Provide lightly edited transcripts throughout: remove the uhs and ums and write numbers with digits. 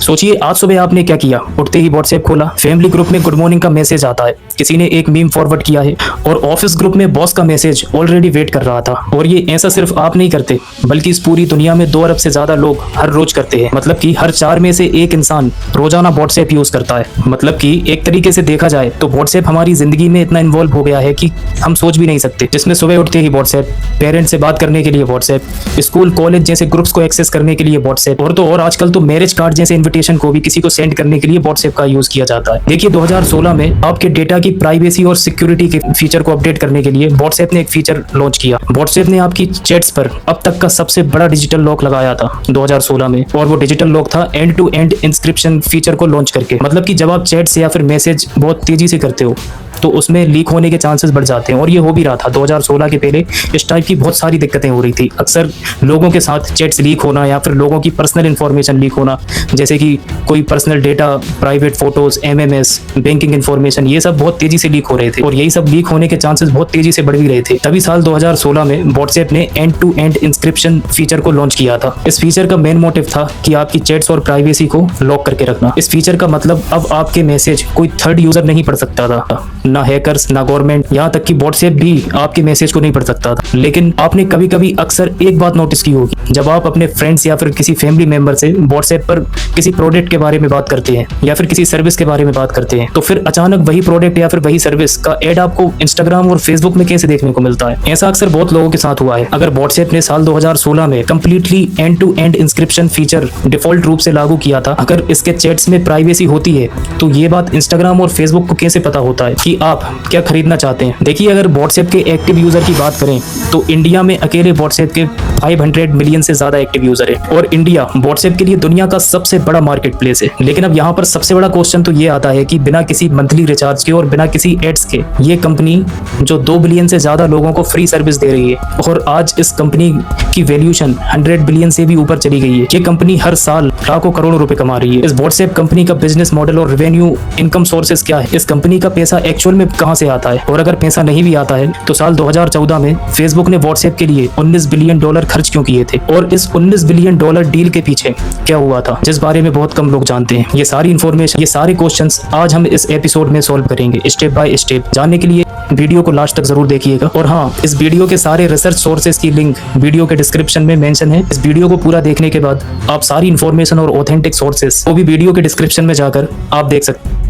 सोचिए आज सुबह आपने क्या किया, उठते ही व्हाट्सएप खोला, फैमिली ग्रुप में गुड मॉर्निंग का मैसेज आता है, किसी ने एक मीम फॉरवर्ड किया है और ऑफिस ग्रुप में बॉस का मैसेज ऑलरेडी वेट कर रहा था। और ये ऐसा सिर्फ आप नहीं करते बल्कि इस पूरी दुनिया में 2 अरब से ज्यादा लोग हर रोज करते हैं। मतलब कि हर 4 में से 1 इंसान रोजाना व्हाट्सएप यूज करता है। मतलब कि एक तरीके से देखा जाए तो व्हाट्सएप हमारी जिंदगी में इतना इन्वॉल्व हो गया है कि हम सोच भी नहीं सकते। जिसमें सुबह उठते ही व्हाट्सएप, पेरेंट्स से बात करने के लिए व्हाट्सएप, स्कूल कॉलेज जैसे ग्रुप्स को एक्सेस करने के लिए व्हाट्सएप, और आजकल तो मैरिज कार्ड जैसे इन्विटेशन को भी किसी को सेंड करने के लिए व्हाट्सएप का यूज किया जाता है। देखिए 2016 में आपके डेटा की प्राइवेसी और सिक्योरिटी के फीचर को अपडेट करने के लिए व्हाट्सएप ने एक फीचर लॉन्च किया। व्हाट्सएप ने आपकी चैट्स पर अब तक का सबसे बड़ा डिजिटल लॉक लगाया था 2016 में, और वो डिजिटल लॉक था end to end encryption feature को लॉन्च करके। मतलब कि जब आप चैट से या फिर मैसेज बहुत तेजी से करते हो तो उसमें लीक होने के चांसेस बढ़ जाते हैं, और ये हो भी रहा था। 2016 के पहले इस टाइप की बहुत सारी दिक्कतें हो रही थी। अक्सर लोगों के साथ चैट्स लीक होना या फिर लोगों की पर्सनल इंफॉर्मेशन लीक होना, जैसे कि कोई personal data, private photos, MMS, banking information, ये सब बहुत तेजी से लीक हो रहे थे, और यही सब लीक होने के चांसेस बहुत तेजी से बढ़ भी रहे थे। तभी साल 2016 में व्हाट्सएप ने end to end encryption feature को लॉन्च किया था। इस फीचर का मेन मोटिव था कि आपकी चैट्स और प्राइवेसी को लॉक करके रखना। इस फीचर का मतलब अब आपके मैसेज कोई थर्ड यूजर नहीं पढ़ सकता था, ना हैकर्स, ना गवर्नमेंट, यहाँ तक कि व्हाट्सएप भी आपके मैसेज को नहीं पढ़ सकता था। लेकिन आपने कभी कभी अक्सर एक बात नोटिस की होगी, जब आप अपने फ्रेंड्स या फिर किसी फैमिली मेंबर से व्हाट्सएप पर किसी प्रोडक्ट के बारे में बात करते हैं या फिर किसी सर्विस के बारे में बात करते हैं, तो फिर अचानक वही प्रोडक्ट या फिर वही सर्विस का एड आपको इंस्टाग्राम और फेसबुक में कैसे देखने को मिलता है। ऐसा अक्सर बहुत लोगों के साथ हुआ है। अगर व्हाट्सएप ने साल 2016 में completely end to end encryption feature default रूप से लागू किया था, अगर इसके चैट्स में प्राइवेसी होती है, तो ये बात इंस्टाग्राम और फेसबुक को कैसे पता होता है कि आप क्या खरीदना चाहते हैं। देखिए अगर व्हाट्सएप के एक्टिव यूजर की बात करें तो इंडिया में अकेले व्हाट्सएप के 500 मिलियन से ज्यादा एक्टिव यूजर है, और इंडिया व्हाट्सएप के लिए दुनिया का सबसे बड़ा मार्केट प्लेस है। लेकिन अब यहाँ पर सबसे बड़ा क्वेश्चन तो ये आता है कि बिना किसी मंथली रिचार्ज के और बिना किसी एड्स के ये कंपनी जो 2 बिलियन से ज्यादा लोगों को फ्री सर्विस दे रही है, और आज इस कंपनी की वैल्यूएशन 100 बिलियन से भी ऊपर चली गई है। ये कंपनी हर साल लाखों करोड़ों रुपए कमा रही है। इस व्हाट्सएप कंपनी का बिजनेस मॉडल और रेवेन्यू इनकम सोर्सेस क्या है, इस कंपनी का पैसा एक्चुअल में कहां से आता है, और अगर पैसा नहीं भी आता है तो साल 2014 में फेसबुक ने व्हाट्सएप के लिए $19 बिलियन खर्च क्यों किए थे, और इस $19 बिलियन डील के पीछे क्या हुआ था, जिस बारे में बहुत कम लोग जानते हैं। ये सारी इंफॉर्मेशन, ये सारे क्वेश्चंस आज हम इस एपिसोड में सॉल्व करेंगे स्टेप बाय स्टेप। जानने के लिए वीडियो को लास्ट तक जरूर देखिएगा। और हाँ, इस वीडियो के सारे रिसर्च सोर्सेज की लिंक वीडियो के डिस्क्रिप्शन में मेंशन है। इस वीडियो को पूरा देखने के बाद आप सारी इंफॉर्मेशन और ऑथेंटिक सोर्सेज वो भी वीडियो के डिस्क्रिप्शन में जाकर आप देख सकते हैं।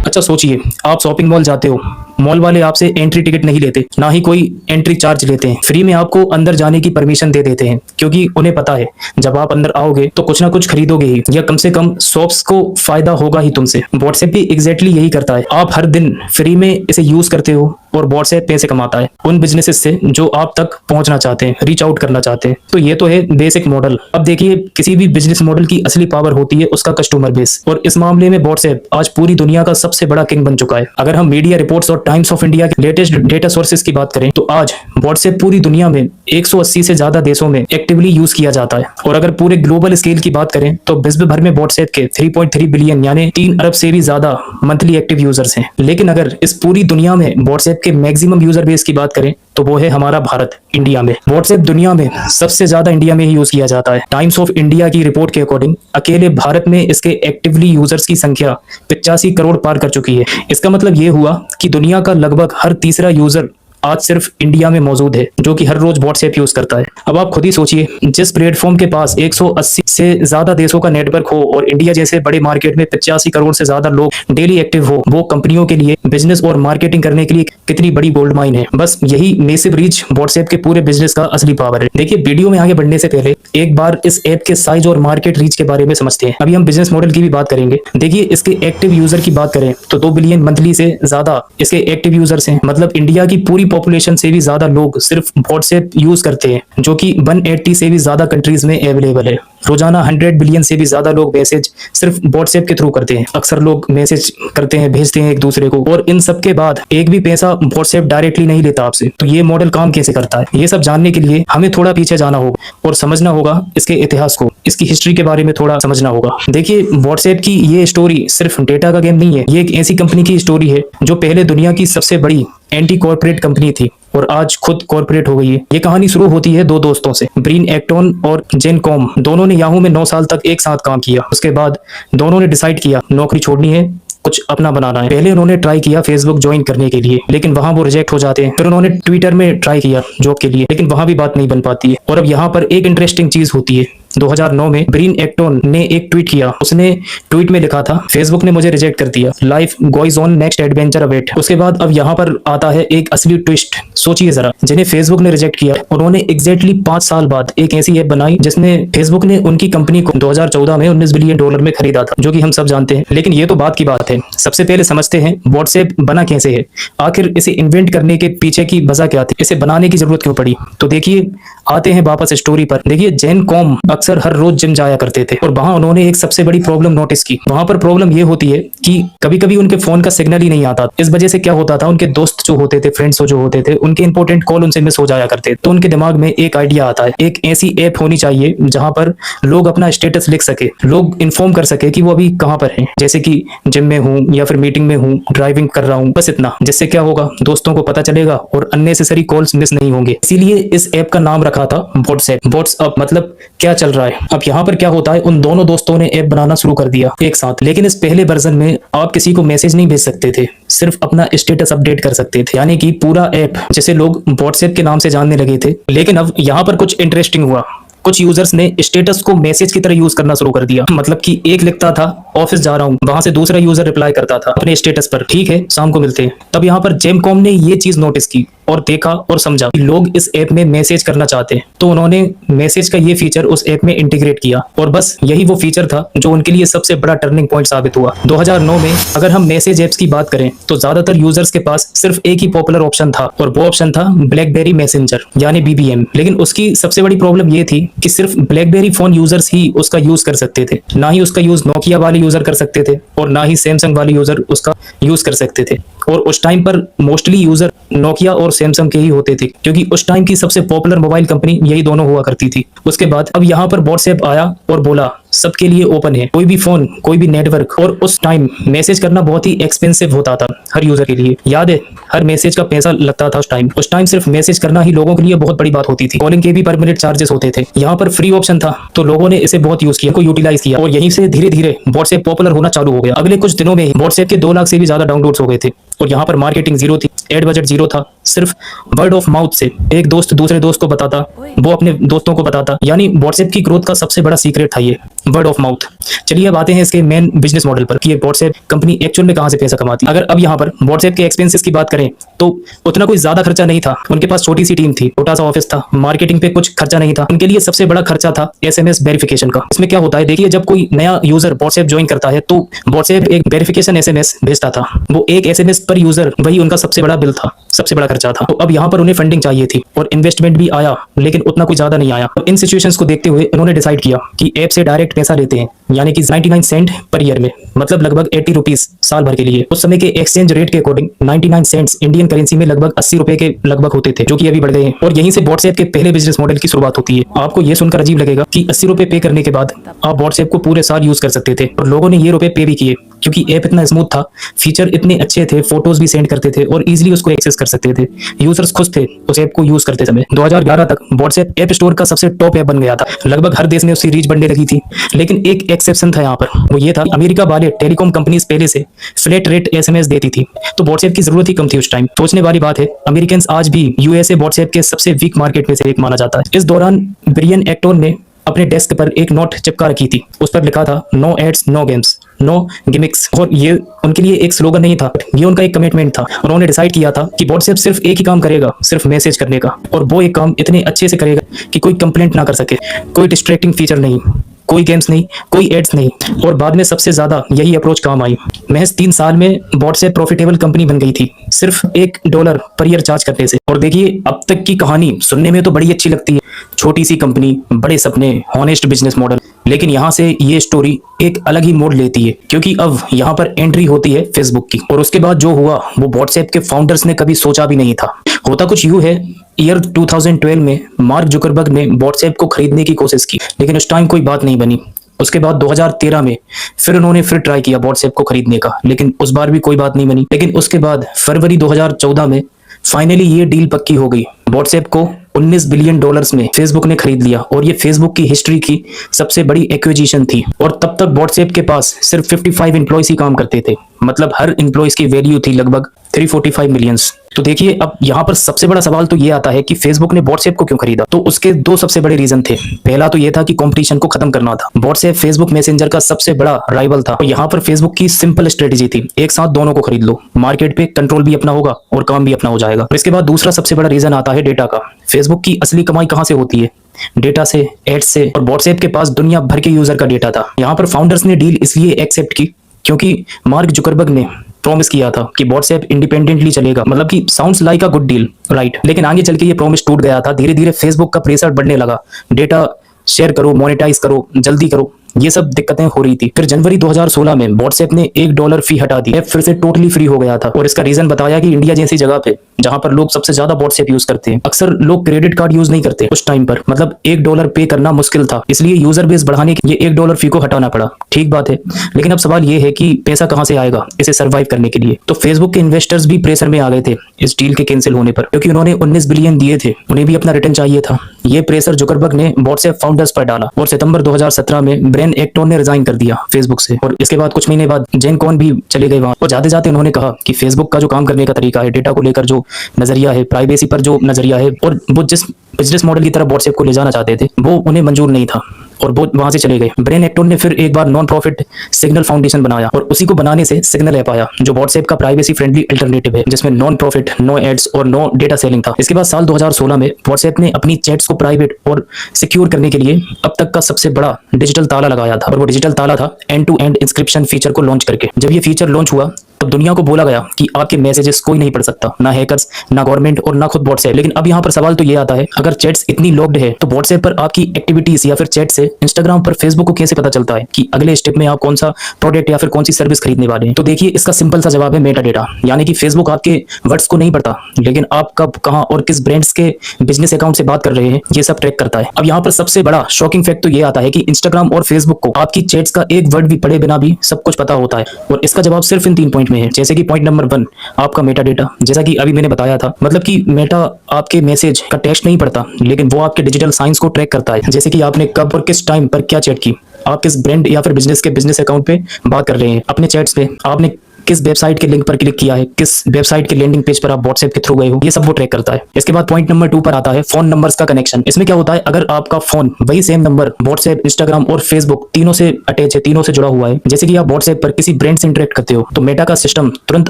अच्छा सोचिए, आप शॉपिंग मॉल जाते हो, मॉल वाले आपसे एंट्री टिकट नहीं लेते, ना ही कोई एंट्री चार्ज लेते हैं, फ्री में आपको अंदर जाने की परमिशन दे देते हैं, क्योंकि उन्हें पता है जब आप अंदर आओगे तो कुछ ना कुछ खरीदोगे ही, या कम से कम शॉप्स को फायदा होगा ही तुमसे। व्हाट्सएप भी एग्जैक्टली यही करता है। आप हर दिन फ्री में इसे यूज करते हो और व्हाट्सएप पैसे कमाता है उन बिजनेसेस से जो आप तक पहुंचना चाहते हैं, रीच आउट करना चाहते हैं। तो ये तो है बेसिक मॉडल। अब देखिए, किसी भी बिजनेस मॉडल की असली पावर होती है उसका कस्टमर बेस, और इस मामले में व्हाट्सएप आज पूरी दुनिया का सबसे बड़ा किंग बन चुका है। अगर हम मीडिया रिपोर्ट्स और टाइम्स ऑफ इंडिया के लेटेस्ट डेटा सोर्सेज की बात करें तो आज व्हाट्सएप पूरी दुनिया में 180 से ज्यादा देशों में एक्टिवली यूज किया जाता है। और अगर पूरे ग्लोबल स्केल की बात करें तो विश्व भर में व्हाट्सएप के 3.3 बिलियन यानी 3 अरब से भी ज्यादा मंथली एक्टिव यूजर्स हैं। लेकिन अगर इस पूरी दुनिया में व्हाट्सएप के मैक्सिमम यूजर बेस की बात करें तो वो है हमारा भारत, इंडिया में। व्हाट्सएप दुनिया में सबसे ज्यादा इंडिया में ही यूज किया जाता है। टाइम्स ऑफ इंडिया की रिपोर्ट के अकॉर्डिंग अकेले भारत में इसके एक्टिवली यूजर्स की संख्या 85 करोड़ पार कर चुकी है। इसका मतलब ये हुआ कि दुनिया का लगभग हर तीसरा यूजर आज सिर्फ इंडिया में मौजूद है जो कि हर रोज व्हाट्सएप यूज करता है। अब आप खुद ही सोचिए, जिस प्लेटफॉर्म के पास 180 से ज्यादा देशों का नेटवर्क हो और इंडिया जैसे बड़े मार्केट में 85 करोड़ से ज्यादा लोग डेली एक्टिव हो, वो कंपनियों के लिए बिजनेस और मार्केटिंग करने के लिए कितनी बड़ी गोल्ड माइन है। बस यही मैसिव रीच व्हाट्सएप के पूरे बिजनेस का असली पावर है। देखिए, वीडियो में आगे बढ़ने से पहले एक बार इस ऐप के साइज और मार्केट रीच के बारे में समझते हैं। अभी हम बिजनेस मॉडल की भी बात करेंगे। देखिए, इसके एक्टिव यूजर की बात करें तो 2 बिलियन मंथली से ज्यादा इसके एक्टिव यूजर्स हैं। मतलब इंडिया की पूरी पॉपुलेशन से भी ज्यादा लोग सिर्फ व्हाट्सएप यूज करते हैं, जो कि 180 से भी ज्यादा कंट्रीज में अवेलेबल है। रोजाना 100 बिलियन से भी ज्यादा लोग मैसेज सिर्फ व्हाट्सएप के थ्रू करते हैं। अक्सर लोग मैसेज करते हैं, भेजते हैं एक दूसरे को, और इन सब के बाद एक भी पैसा व्हाट्सएप डायरेक्टली नहीं लेता आपसे। तो ये मॉडल काम कैसे करता है, ये सब जानने के लिए हमें थोड़ा पीछे जाना होगा और समझना होगा इसके इतिहास को। इसकी हिस्ट्री के बारे में थोड़ा समझना होगा। देखिए, व्हाट्सएप की ये स्टोरी सिर्फ डेटा का गेम नहीं है, ये एक ऐसी कंपनी की स्टोरी है जो पहले दुनिया की सबसे बड़ी एंटी कॉर्पोरेट कंपनी थी और आज खुद कॉर्पोरेट हो गई है। ये कहानी शुरू होती है दो दोस्तों से, ब्रीन एक्टन और जेन कॉम। दोनों ने याहू में 9 साल तक एक साथ काम किया। उसके बाद दोनों ने डिसाइड किया नौकरी छोड़नी है, कुछ अपना बनाना है। पहले उन्होंने ट्राई किया फेसबुक ज्वाइन करने के लिए, लेकिन वहां वो रिजेक्ट हो जाते हैं। फिर उन्होंने ट्विटर में ट्राई किया जॉब के लिए, लेकिन वहां भी बात नहीं बन पाती है। और अब यहाँ पर एक इंटरेस्टिंग चीज होती है। 2009 में ब्रीन एक्टन ने एक ट्वीट किया। उसने ट्वीट में लिखा था, फेसबुक ने मुझे रिजेक्ट कर दिया, life goes on, next adventure await. उसके बाद अब यहाँ पर आता है एक असली ट्विस्ट। सोचिए जरा, जिन्हें फेसबुक ने रिजेक्ट किया, उन्होंने एग्जैक्टली 5 साल बाद एक ऐसी ऐप बनाई जिसमें फेसबुक ने उनकी कंपनी को 2014 में $19 बिलियन में खरीदा था, जो कि हम सब जानते हैं। लेकिन ये तो बात की बात है। सबसे पहले समझते हैं व्हाट्सएप बना कैसे है, आखिर इसे इन्वेंट करने के पीछे की वजह क्या थी, इसे बनाने की जरूरत क्यों पड़ी। तो देखिए, आते हैं वापस स्टोरी पर। देखिए, जेन कॉम अक्सर हर रोज जिम जाया करते थे और वहां उन्होंने एक सबसे बड़ी प्रॉब्लम नोटिस की। वहां पर प्रॉब्लम ये होती है कि कभी कभी उनके फोन का सिग्नल ही नहीं आता। इस वजह से क्या होता था, उनके दोस्त जो होते थे, फ्रेंड्स जो होते थे, उनके इंपॉर्टेंट कॉल उनसे मिस हो जाया करते। तो उनके दिमाग में एक आइडिया आता है, एक ऐसी ऐप होनी चाहिए जहां पर लोग अपना स्टेटस लिख सके, लोग इन्फॉर्म कर सके कि वो अभी कहां पर है, जैसे कि जिम में हूं या फिर मीटिंग में हूं, ड्राइविंग कर रहा हूं, बस इतना। जिससे क्या होगा, दोस्तों को पता चलेगा और अननेसेसरी कॉल्स मिस नहीं होंगे। इसीलिए इस ऐप का नाम रखा था व्हाट्सएप। व्हाट्सअप मतलब क्या चल रहा है। अब यहाँ पर क्या होता है, उन दोनों दोस्तों ने ऐप बनाना शुरू कर दिया एक साथ। लेकिन इस पहले वर्जन में आप किसी को मैसेज नहीं भेज सकते थे, सिर्फ अपना स्टेटस अपडेट कर सकते थे, यानी कि पूरा ऐप जिसे लोग व्हाट्सएप के नाम से जानने लगे थे। लेकिन अब यहाँ पर कुछ इंटरेस्टिंग हुआ। कुछ यूजर्स ने स्टेटस को मैसेज की तरह यूज करना शुरू कर दिया। मतलब कि एक लिखता था ऑफिस जा रहा हूं, वहां से दूसरा यूजर रिप्लाई करता था अपने स्टेटस पर, ठीक है शाम को मिलते हैं। तब यहाँ पर जेमकॉम ने ये चीज नोटिस की और देखा और समझा कि लोग इस ऐप में मैसेज करना चाहते हैं। तो उन्होंने मैसेज का ये फीचर उस ऐप में इंटीग्रेट किया और बस यही वो फीचर था जो उनके लिए सबसे बड़ा टर्निंग पॉइंट साबित हुआ। 2009 में अगर हम मैसेज ऐप्स की बात करें तो ज्यादातर यूजर्स के पास सिर्फ एक ही पॉपुलर ऑप्शन था और वो ऑप्शन था ब्लैकबेरी मैसेंजर यानी BBM। लेकिन उसकी सबसे बड़ी प्रॉब्लम ये थी कि सिर्फ ब्लैकबेरी फोन यूजर्स ही उसका यूज कर सकते थे, ना ही उसका यूज नोकिया वाले यूजर कर सकते थे और ना ही सैमसंग वाले यूजर उसका यूज कर सकते थे। और उस टाइम पर मोस्टली यूजर नोकिया और सैमसंग के ही होते थे, क्योंकि उस टाइम की सबसे पॉपुलर मोबाइल कंपनी यही दोनों हुआ करती थी। उसके बाद अब यहाँ पर व्हाट्सएप आया और बोला सबके लिए ओपन है, कोई भी फोन, कोई भी नेटवर्क। और उस टाइम मैसेज करना बहुत ही एक्सपेंसिव होता था हर यूजर के लिए। याद है, हर मैसेज का पैसा लगता था उस टाइम सिर्फ मैसेज करना ही लोगों के लिए बहुत बड़ी बात होती थी। कॉलिंग के भी पर मिनट चार्जेस होते थे। यहाँ पर फ्री ऑप्शन था तो लोगों ने इसे बहुत यूज किया, को यूटिलाइज किया और यहीं से धीरे धीरे व्हाट्सएप पॉपुलर होना चालू हो गया। अगले कुछ दिनों में व्हाट्सएप के 2 लाख से भी ज्यादा डाउनलोड्स हो गए थे और यहाँ पर मार्केटिंग जीरो थी, एड बजट जीरो था। सिर्फ वर्ड ऑफ माउथ से एक दोस्त दूसरे दोस्त को बताता, वो अपने दोस्तों को बताता। यानी व्हाट्सएप की ग्रोथ का सबसे बड़ा सीक्रेट था ये वर्ड ऑफ माउथ। चलिए अब आते हैं इसके मेन बिजनेस मॉडल पर कि ये व्हाट्सएप कंपनी एक्चुअल में कहां से पैसा कमाती है। अगर अब यहाँ पर व्हाट्सएप के एक्सपेंसेस की बात करें तो उतना कोई ज्यादा खर्चा नहीं था। उनके पास छोटी सी टीम थी, छोटा सा ऑफिस था, मार्केटिंग पे कुछ खर्चा नहीं था। उनके लिए सबसे बड़ा खर्चा था SMS वेरिफिकेशन का। इसमें क्या होता है, देखिए जब कोई नया यूजर व्हाट्सएप ज्वाइन करता है तो व्हाट्सएप एक वेरिफिकेशन SMS भेजता था। वो एक SMS पर यूजर, वही उनका सबसे बड़ा बिल था, सबसे बड़ा खर्चा था। तो अब यहाँ पर उन्हें फंडिंग चाहिए थी और इन्वेस्टमेंट भी आया, लेकिन उतना कुछ ज्यादा नहीं आया। इन सिचुएशंस को देखते हुए उन्होंने डिसाइड किया कि ऐप से डायरेक्ट पैसा लेते हैं, यानी कि 99 सेंट पर ईयर में, मतलब लगभग 80 रुपीज साल भर के लिए। उस समय के एक्सचेंज रेट के अकॉर्डिंग 99 सेंट्स इंडियन करेंसी में लगभग 80 रुपए के लगभग होते थे, जो कि अभी बढ़ गए हैं। और यहीं से व्हाट्सएप के पहले बिजनेस मॉडल की शुरुआत होती है। आपको ये सुनकर अजीब लगेगा कि 80 रुपए पे करने के बाद आप व्हाट्सएप को पूरे साल यूज कर सकते थे, और लोगों ने ये रुपए पे भी किए क्योंकि ऐप इतना स्मूथ था, फीचर इतने अच्छे थे, फोटोज भी सेंड करते थे और इजीली उसको एक्सेस कर सकते थे। यूजर्स खुश थे उस ऐप को यूज करते समय। 2011 तक व्हाट्सएप ऐप स्टोर का सबसे टॉप ऐप बन गया था। लगभग हर देश में उसकी रीच बढ़ने लगी थी। लेकिन एक एक्सेप्शन था यहाँ पर, वो ये था अमेरिका वाले टेलीकॉम कंपनीज पहले से फ्लैट रेट SMS देती थी, तो व्हाट्सएप की जरूरत ही कम थी उस टाइम। सोचने वाली बात है, अमेरिकन आज भी USA व्हाट्सएप के सबसे वीक मार्केट में से एक माना जाता है। इस दौरान ब्रियन एक्टन ने अपने डेस्क पर एक नोट चिपका रखी थी, उस पर लिखा था no ads no games no gimmicks. और ये उनके लिए एक स्लोगन नहीं था, ये उनका एक कमिटमेंट था। उन्होंने डिसाइड किया था कि व्हाट्सएप सिर्फ एक ही काम करेगा, सिर्फ मैसेज करने का, और वो एक काम इतने अच्छे से करेगा कि कोई कंप्लेंट ना कर सके। कोई डिस्ट्रैक्टिंग फीचर नहीं, कोई गेम्स नहीं, कोई एड्स नहीं। और बाद में सबसे ज्यादा यही अप्रोच काम आई। महज 3 साल में व्हाट्सएप प्रॉफिटेबल कंपनी बन गई थी, सिर्फ $1 पर ईयर चार्ज करने से। और देखिए अब तक की कहानी सुनने में तो बड़ी अच्छी लगती है, छोटी सी कंपनी, बड़े सपने, हॉनेस्ट बिजनेस मॉडल। लेकिन यहाँ से ये स्टोरी एक अलग ही मोड़ लेती है, क्योंकि अब यहाँ पर एंट्री होती है फेसबुक की। और उसके बाद जो हुआ वो व्हाट्सएप के फाउंडर्स ने कभी सोचा भी नहीं था। होता कुछ यूं है, ईयर 2012 में मार्क जुकरबर्ग ने व्हाट्सएप को खरीदने की कोशिश की, लेकिन उस टाइम कोई बात नहीं बनी। उसके बाद 2013 में फिर उन्होंने ट्राई किया व्हाट्सएप को खरीदने का, लेकिन उस बार भी कोई बात नहीं बनी। लेकिन उसके बाद फरवरी 2014 में फाइनली ये डील पक्की हो गई। व्हाट्सएप को $19 बिलियन में फेसबुक ने खरीद लिया और ये फेसबुक की हिस्ट्री की सबसे बड़ी एक्विजिशन थी। और तब तक व्हाट्सएप के पास सिर्फ 55 एम्प्लॉयज ही काम करते थे, मतलब हर एम्प्लॉयज की वैल्यू थी लगभग 345 मिलियंस। तो देखिए, अब यहाँ पर सबसे बड़ा सवाल तो ये आता है कि फेसबुक ने व्हाट्सएप को क्यों खरीदा। तो उसके दो सबसे बड़े रीजन थे। पहला तो ये था कि कंपटीशन को खत्म करना था। व्हाट्सएप फेसबुक मैसेंजर का सबसे बड़ा राइवल था और यहाँ पर फेसबुक की सिंपल स्ट्रेटेजी थी, एक साथ दोनों को खरीद लो, मार्केट पे कंट्रोल भी अपना होगा और काम भी अपना हो जाएगा। और इसके बाद दूसरा सबसे बड़ा रीजन आता है डेटा का। फेसबुक की असली कमाई कहाँ से होती है? डेटा से, एड्स से। और व्हाट्सएप के पास दुनिया भर के यूजर का डेटा था। यहाँ पर फाउंडर्स ने डील इसलिए एक्सेप्ट की क्योंकि मार्क जुकरबर्ग ने प्रॉमिस किया था कि व्हाट्सएप इंडिपेंडेंटली चलेगा, मतलब कि sounds like a good deal, right. लेकिन आगे चल के ये प्रॉमिस टूट गया था। धीरे धीरे फेसबुक का प्रेशर बढ़ने लगा, डेटा शेयर करो, मोनेटाइज करो, जल्दी करो, ये सब दिक्कतें हो रही थी। फिर जनवरी 2016 में व्हाट्सएप ने $1 फी हटा दी, फिर से टोटली फ्री हो गया था। और इसका रीजन बताया कि इंडिया जैसी जगह पे जहां पर लोग सबसे ज्यादा व्हाट्सएप यूज करते हैं, अक्सर लोग क्रेडिट कार्ड यूज नहीं करते उस टाइम पर, मतलब $1 पे करना मुश्किल था, इसलिए यूजर बेस बढ़ाने के लिए $1 फी को हटाना पड़ा। ठीक बात है, लेकिन अब सवाल ये है कि पैसा कहां से आएगा इसे सर्वाइव करने के लिए। तो फेसबुक के इन्वेस्टर्स भी प्रेशर में आ गए थे इस डील के कैंसिल होने पर, क्योंकि उन्होंने 19 बिलियन दिए थे, उन्हें भी अपना रिटर्न चाहिए था। ये प्रेशर जुकरबर्ग ने व्हाट्सएप फाउंडर्स पर डाला और सितंबर 2017 में ब्रेन एक्टोन ने रिजाइन कर दिया फेसबुक से। और इसके बाद कुछ महीने बाद जेन कॉन भी चले गए वहां। और जाते जाते उन्होंने कहा कि फेसबुक का जो काम करने का तरीका है, डेटा को लेकर जो नजरिया है, प्राइवेसी पर जो नजरिया है, और वो जिस बिजनेस मॉडल की तरफ व्हाट्सएप को ले जाना चाहते थे, वो उन्हें मंजूर नहीं था और वो वहां से चले गए। ब्रेन एक्टोन ने फिर एक बार नॉन प्रॉफिट सिग्नल फाउंडेशन बनाया और उसी को बनाने से सिग्नल ऐप आया, जो व्हाट्सएप का प्राइवेसी फ्रेंडली अल्टरनेटिव है, जिसमें नॉन प्रॉफिट, नो एड्स और नो डेटा सेलिंग था। इसके बाद साल 2016 में व्हाट्सएप ने अपनी चैट्स को प्राइवेट और सिक्योर करने के लिए अब तक का सबसे बड़ा डिजिटल ताला लगाया था, और वो डिजिटल ताला था end to end encryption feature को लॉन्च करके। जब ये फीचर लॉन्च हुआ तब दुनिया को बोला गया कि आपके मैसेजेस कोई नहीं पढ़ सकता, ना हैकर्स, ना गवर्नमेंट और ना खुद व्हाट्सएप। लेकिन अब यहाँ पर सवाल तो ये आता है, अगर चैट्स इतनी लॉक्ड है तो व्हाट्सएप पर आपकी एक्टिविटीज या फिर चैट से इंस्टाग्राम पर फेसबुक को कैसे पता चलता है कि अगले स्टेप में आप कौन सा प्रोडक्ट या फिर कौन सी सर्विस खरीदने वाले हैं? तो देखिए, इसका सिंपल सा जवाब है मेटा डेटा। यानी कि फेसबुक आपके वर्ड्स को नहीं पढ़ता, लेकिन आप कब, कहां और किस ब्रांड्स के बिजनेस अकाउंट से बात कर रहे हैं, ये सब ट्रैक करता है। अब यहाँ पर सबसे बड़ा शॉकिंग फैक्ट तो ये आता है कि इंस्टाग्राम और फेसबुक को आपकी चैट्स का एक वर्ड भी पढ़े बिना भी सब कुछ पता होता है। और इसका जवाब सिर्फ इन 3 पॉइंट में है। जैसे कि पॉइंट नंबर 1, आपका मेटा डेटा। जैसा कि अभी मैंने बताया था, मतलब कि मेटा आपके मैसेज का टेक्स्ट नहीं पढ़ता, लेकिन वो आपके डिजिटल साइंस को ट्रैक करता है। जैसे कि आपने कब और किस टाइम पर क्या चैट की, आप किस ब्रांड या फिर बिजनेस के बिजनेस अकाउंट पे बात कर रहे हैं, अपने चैट्स पे आपने किस वेबसाइट के लिंक पर क्लिक किया है, किस वेबसाइट के लैंडिंग पेज पर आप व्हाट्सएप के थ्रू गए हो, ये सब वो ट्रैक करता है। इसके बाद पॉइंट नंबर 2 पर आता है फोन नंबर्स का कनेक्शन। इसमें क्या होता है, अगर आपका फोन वही सेम नंबर व्हाट्सएप, इंस्टाग्राम और फेसबुक तीनों से अटैच है, तीनों से जुड़ा हुआ है, जैसे कि आप व्हाट्सएप पर किसी ब्रांड से इंटरेक्ट करते हो, तो मेटा का सिस्टम तुरंत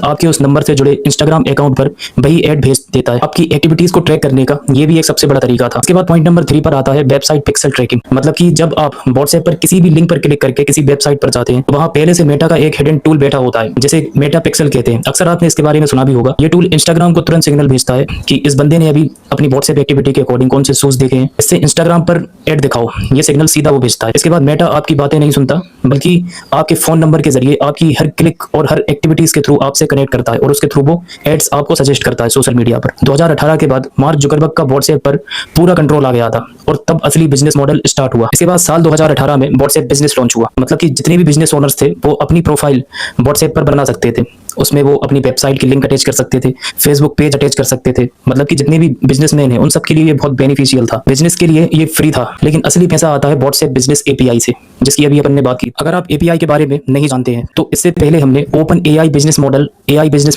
आपके उस नंबर से जुड़े इंस्टाग्राम अकाउंट पर वही एड भेज देता है। आपकी एक्टिविटीज को ट्रैक करने का ये भी एक सबसे बड़ा तरीका था। इसके बाद पॉइंट नंबर 3 पर आता है वेबसाइट पिक्सल ट्रैकिंग। मतलब कि जब आप व्हाट्सएप पर किसी भी लिंक पर क्लिक करके किसी वेबसाइट पर जाते हैं, तो वहां पहले से मेटा का एक हिडन टूल बैठा होता है, जिसे मेटा पिक्सल कहते हैं। अक्सर आपने इसके बारे में सुना भी होगा। ये टूल इंस्टाग्राम को तुरंत सिग्नल भेजता है कि इस बंदे ने अभी अपनी व्हाट्सएप एक्टिविटी के अकॉर्डिंग कौन से शूज देखे हैं, इससे इंस्टाग्राम पर ऐड दिखाओ, ये सिग्नल सीधा वो भेजता है। इसके बाद मेटा आपकी बातें नहीं सुनता, बल्कि आपके फोन नंबर के जरिए आपकी हर क्लिक और हर एक्टिविटीज के थ्रू आपसे कनेक्ट करता है और उसके थ्रू वो एड्स आपको सजेस्ट करता है सोशल मीडिया पर। 2018 के बाद मार्क जुकरबर्ग का व्हाट्सएप पर पूरा कंट्रोल आ गया था और तब असली बिजनेस मॉडल स्टार्ट हुआ। इसके बाद साल 2018 में व्हाट्सएप बिजनेस लॉन्च हुआ। मतलब कि जितने भी बिजनेस ओनर्स थे वो अपनी प्रोफाइल व्हाट्सएप पर बना सकते थे, उसमें वो अपनी वेबसाइट की लिंक अटैच कर सकते थे, फेसबुक पेज अटैच कर सकते थे। मतलब कि जितने भी बिजनेसमैन हैं उन सब के लिए ये बहुत बेनिफिशियल था। बिजनेस के लिए ये फ्री था, लेकिन असली पैसा आता है व्हाट्सएप बिजनेस एपीआई से, जिसकी अभी अपन ने बात की। अगर आप एपीआई के बारे में नहीं जानते हैं तो इससे पहले हमने ओपन एआई बिजनेस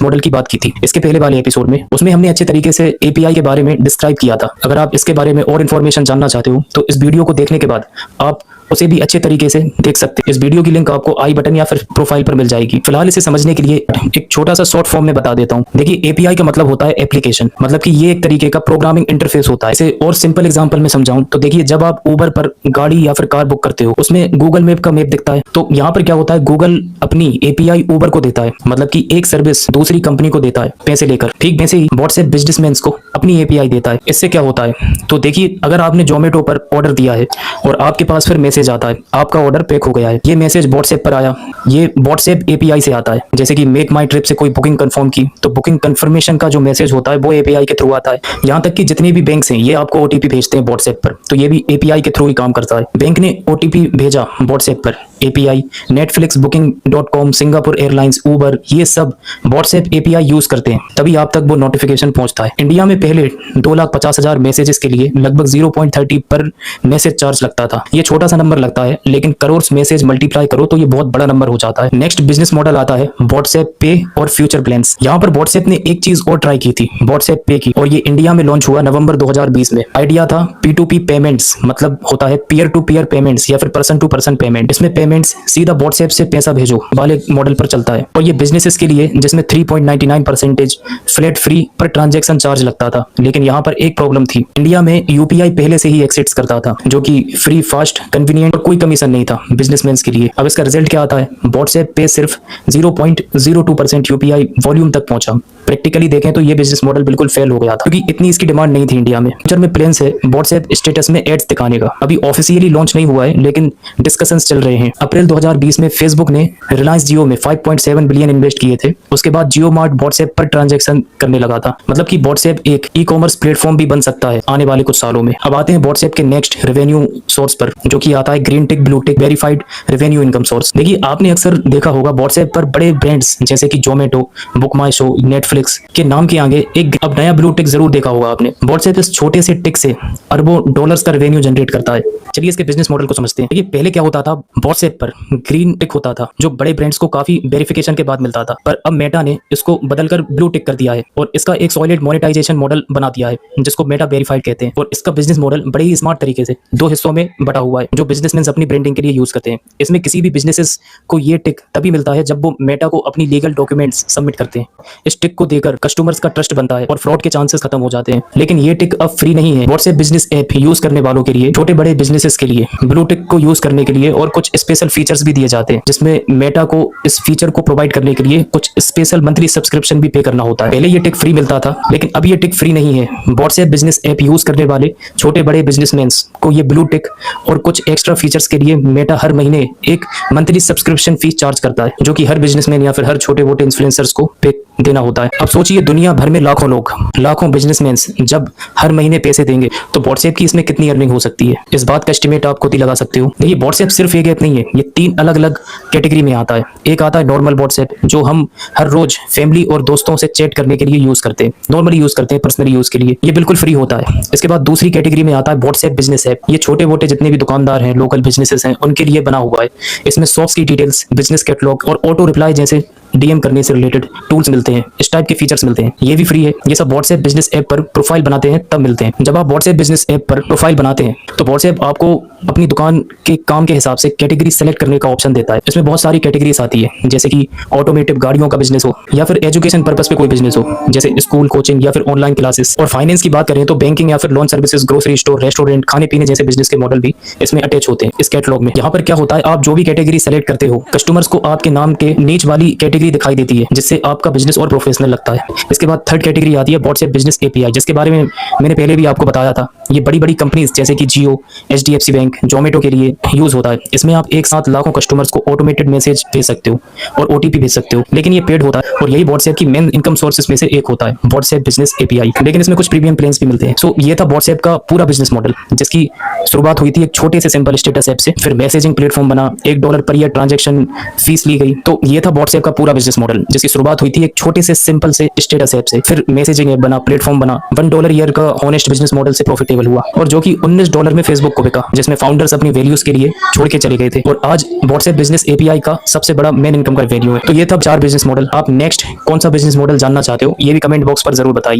मॉडल की बात की थी इसके पहले वाले एपिसोड में। उसमें हमने अच्छे तरीके से एपीआई के बारे में डिस्क्राइब किया था। अगर आप इसके बारे में और इन्फॉर्मेशन जानना चाहते हो तो इस वीडियो को देखने के बाद आप उसे भी अच्छे तरीके से देख सकते हैं। इस वीडियो की लिंक आपको आई बटन या फिर प्रोफाइल पर मिल जाएगी। फिलहाल इसे समझने के लिए एक छोटा सा शॉर्ट फॉर्म में बता देता हूँ। देखिए, एपीआई का मतलब होता है एप्लीकेशन, मतलब कि ये एक तरीके का प्रोग्रामिंग इंटरफेस होता है। इसे और सिंपल एग्जांपल में समझाऊं तो देखिए, जब आप उबर पर गाड़ी या फिर कार बुक करते हो, उसमें गूगल मैप का मैप दिखता है। तो यहाँ पर क्या होता है, गूगल अपनी एपीआई उबर को देता है, मतलब कि एक सर्विस दूसरी कंपनी को देता है पैसे लेकर। ठीक वैसे ही व्हाट्सएप बिजनेसमैन को अपनी एपीआई देता है। इससे क्या होता है, तो देखिए, अगर आपने जोमेटो पर ऑर्डर दिया है और आपके पास फिर मैसेज मैसेज आता है, आपका ऑर्डर पैक हो गया है। ये मैसेज व्हाट्सएप पर आया, ये व्हाट्सएप एपीआई से आता है। जैसे कि मेक माई ट्रिप से कोई बुकिंग कंफर्म की तो बुकिंग कंफर्मेशन का जो मैसेज होता है वो एपीआई के थ्रू आता है। यहाँ तक कि जितने भी बैंक्स हैं ये आपको ओटीपी भेजते हैं व्हाट्सएप पर, तो ये भी एपीआई के थ्रू ही काम करता है। बैंक ने ओटीपी भेजा व्हाट्सएप पर, एपीआई, नेटफ्लिक्स, बुकिंग.com, सिंगापुर एयरलाइंस, उबर, ये सब व्हाट्सएप एपीआई यूज करते हैं, तभी आप तक वो नोटिफिकेशन पहुंचता है। इंडिया में पहले 2,50,000 मैसेजेस के लिए लगभग 0.30 पर मैसेज चार्ज लगता था। ये छोटा सा नंबर लगता है, लेकिन करोड़ मैसेज मल्टीप्लाई करो तो ये बहुत बड़ा नंबर हो जाता है। नेक्स्ट बिजनेस मॉडल आता है व्हाट्सएप पे और फ्यूचर प्लान्स। यहाँ पर व्हाट्सएप ने एक चीज और ट्राई की थी, व्हाट्सएप पे की, और ये इंडिया में लॉन्च हुआ नवंबर 2020 में। आइडिया था P2P पेमेंट्स, मतलब होता है पीयर टू पीयर पेमेंट्स या फिर पर्सन टू पर्सन पेमेंट। इसमें पेमेंट्स सीधा व्हाट्सएप से पैसा भेजो वाले मॉडल पर चलता है, और ये बिजनेसेस के लिए जिसमें 3.99% फ्लैट फ्री पर ट्रांजैक्शन चार्ज लगता था। लेकिन यहाँ पर एक प्रॉब्लम थी, इंडिया में यूपीआई पहले से ही एक्सेप्ट करता था, जो कि फ्री, फास्ट, कन्वीनियंट और कोई कमीशन नहीं था बिजनेसमैन के लिए। अब इसका रिजल्ट क्या आता है, व्हाट्सएप पे सिर्फ 0.02% यूपीआई वॉल्यूम तक पहुंचा। प्रैक्टिकली देखें तो ये बिजनेस मॉडल बिल्कुल फेल हो गया था, क्योंकि इतनी इसकी डिमांड नहीं थी इंडिया में। फ्यूचर में प्लान्स है व्हाट्सएप स्टेटस में एड्स दिखाने का, अभी ऑफिशियली लॉन्च नहीं हुआ है लेकिन डिस्कशंस चल रहे हैं। अप्रैल 2020 में फेसबुक ने रिलायंस जियो में 5.7 बिलियन इन्वेस्ट किए थे। उसके बाद जियो मार्ट व्हाट्सएप पर ट्रांजैक्शन करने लगा था, मतलब कि व्हाट्सएप एक ई कॉमर्स प्लेटफॉर्म भी बन सकता है आने वाले कुछ सालों में। अब आते हैं व्हाट्सएप के नेक्स्ट रेवेन्यू सोर्स पर, जो कि आता है ग्रीन टिक, blue tick, verified revenue income source. देखिए, आपने अक्सर देखा होगा व्हाट्सएप पर बड़े ब्रांड्स जैसे कि जोमेटो, बुक माई शो, नेटफ्लिक्स के नाम के आगे एक अब नया ब्लू टिक जरूर देखा होगा आपने। व्हाट्सएप इस छोटे से टिक से अरबों डॉलर्स का रेवेन्यू जनरेट करता है। चलिए इसके बिजनेस मॉडल को समझते हैं। देखिए, पहले क्या होता था, व्हाट्सएप पर ग्रीन टिक होता था जो बड़े ब्रांड्स को काफी वेरिफिकेशन के बाद मिलता था, पर अब मेटा ने इसको बदलकर ब्लू टिक कर दिया है और इसका एक सॉलिड मोनेटाइजेशन मॉडल बना दिया है जिसको मेटा वेरीफाइड कहते हैं। और इसका बिजनेस मॉडल बड़े ही स्मार्ट तरीके से 2 हिस्सों में बटा हुआ है जो बिजनेसमैन अपनी ब्रांडिंग के लिए यूज करते हैं। इसमें किसी भी बिजनेसेस को ये टिक तभी मिलता है जब वो मेटा को अपनी लीगल डॉक्यूमेंट्स सबमिट करते हैं। इस टिक को देकर कस्टमर्स का ट्रस्ट बनता है और फ्रॉड के चांसेस खत्म हो जाते हैं। लेकिन ये टिक अब फ्री नहीं है। व्हाट्सएप बिजनेस ऐप यूज करने वालों के लिए, छोटे बड़े बिजनेसेस के लिए ब्लू टिक को यूज करने के लिए और कुछ स्पेशल फीचर्स भी दिए जाते हैं, जिसमें मेटा को इस फीचर को प्रोवाइड करने के लिए कुछ स्पेशल मंथली सब्सक्रिप्शन भी पे करना होता है। पहले ये टिक फ्री मिलता था, लेकिन अब ये टिक फ्री नहीं है। व्हाट्सएप बिजनेस ऐप यूज करने वाले छोटे बड़े बिजनेसमैन को ये ब्लू टिक और कुछ एक्स्ट्रा फीचर्स के लिए मेटा हर महीने एक मंथली सब्सक्रिप्शन फीस चार्ज करता है, जो कि हर बिजनेसमैन या फिर हर छोटे मोटे इन्फ्लुएंसर्स को पे देना होता है। अब सोचिए, दुनिया भर में लाखों लोग, लाखों बिजनेसमैन जब हर महीने पैसे देंगे तो व्हाट्सएप की इसमें कितनी अर्निंग हो सकती है। इस बात का एस्टिमेट आप खुद ही लगा सकते हो। देखिए, व्हाट्सएप सिर्फ एक ऐप नहीं है, ये 3 अलग अलग कैटेगरी में आता है। एक आता है नॉर्मल व्हाट्सएप, जो हम हर रोज फैमिली और दोस्तों से चैट करने के लिए यूज करते हैं, नॉर्मली यूज करते हैं पर्सनली यूज के लिए, ये बिल्कुल फ्री होता है। इसके बाद दूसरी कैटेगरी में आता है व्हाट्सएप बिजनेस ऐप। ये छोटे मोटे जितने भी दुकानदार हैं, लोकल बिजनेसेस हैं, उनके लिए बना हुआ है। इसमें शॉप्स की डिटेल्स, बिजनेस कैटलॉग और ऑटो रिप्लाई जैसे डीएम करने से रिलेटेड टूल्स मिलते हैं। इस टाइप के फीचर्स मिलते हैं, ये भी फ्री है। ये सब व्हाट्सएप बिजनेस ऐप पर प्रोफाइल बनाते हैं तब मिलते हैं। जब आप व्हाट्सएप बिजनेस ऐप पर प्रोफाइल बनाते हैं तो व्हाट्सएप आपको अपनी दुकान के काम के हिसाब से कैटेगरी सेलेक्ट करने का ऑप्शन देता है। इसमें बहुत सारी कैटेगरीज आती है, जैसे कि ऑटोमेटिव गाड़ियों का बिजनेस हो या फिर एजुकेशन पर्पस पे कोई बिजनेस हो, जैसे स्कूल, कोचिंग या फिर ऑनलाइन क्लासेस। और फाइनेंस की बात करें तो बैंकिंग या फिर loan services, grocery store, restaurant, खाने पीने जैसे बिजनेस के मॉडल भी इसमें अटैच होते हैं इस कैटलॉग में। यहाँ पर क्या होता है, आप जो भी कैटेगरी सेलेक्ट करते हो, कस्टमर्स को आपके नाम के नीच वाली कैटेगरी दिखाई देती है, जिससे आपका बिजनेस और प्रोफेशनल लगता है। इसके बाद थर्ड कैटेगरी आती है व्हाट्सएप बिजनेस एपीआई, जिसके बारे में मैंने पहले भी आपको बताया था। ये बड़ी बड़ी कंपनीज जैसे कि जियो, एचडीएफसी बैंक, जोमेटो के लिए यूज होता है। इसमें आप एक साथ लाखों कस्टमर्स को ऑटोमेटेड मैसेज भेज सकते हो और ओटीपी भेज सकते हो, लेकिन ये पेड होता है और यही व्हाट्सएप की मेन इनकम सोर्सेस में से एक होता है, व्हाट्सएप बिजनेस एपीआई। लेकिन इसमें कुछ प्रीमियम प्लान्स भी मिलते हैं। सो ये था व्हाट्सएप का पूरा बिजनेस मॉडल, जिसकी शुरुआत हुई थी एक छोटे से सिंपल स्टेटस ऐप से, फिर मैसेजिंग प्लेटफॉर्म बना, $1 पर ईयर ट्रांजैक्शन फीस ली गई। तो ये था व्हाट्सएप का पूरा बिजनेस मॉडल, जिसकी शुरुआत हुई थी एक छोटे से सिंपल से स्टेटस ऐप से, फिर मैसेजिंग ऐप बना, प्लेटफॉर्म बना, $1 ईयर का ऑनेस्ट बिजनेस मॉडल से प्रॉफिटेबल हुआ, और जो कि $19 में फेसबुक को बिका, जिसमें फाउंडर्स अपनी वैल्यूज के लिए छोड़ के चले गए थे। और आज व्हाट्सएप बिजनेस एपीआई का सबसे बड़ा मेन इनकम का वैल्यू है। तो ये था 4 बिजनेस मॉडल। आप नेक्स्ट कौन सा बिजनेस मॉडल जानना चाहते हो, ये भी कमेंट बॉक्स पर जरूर बताइए।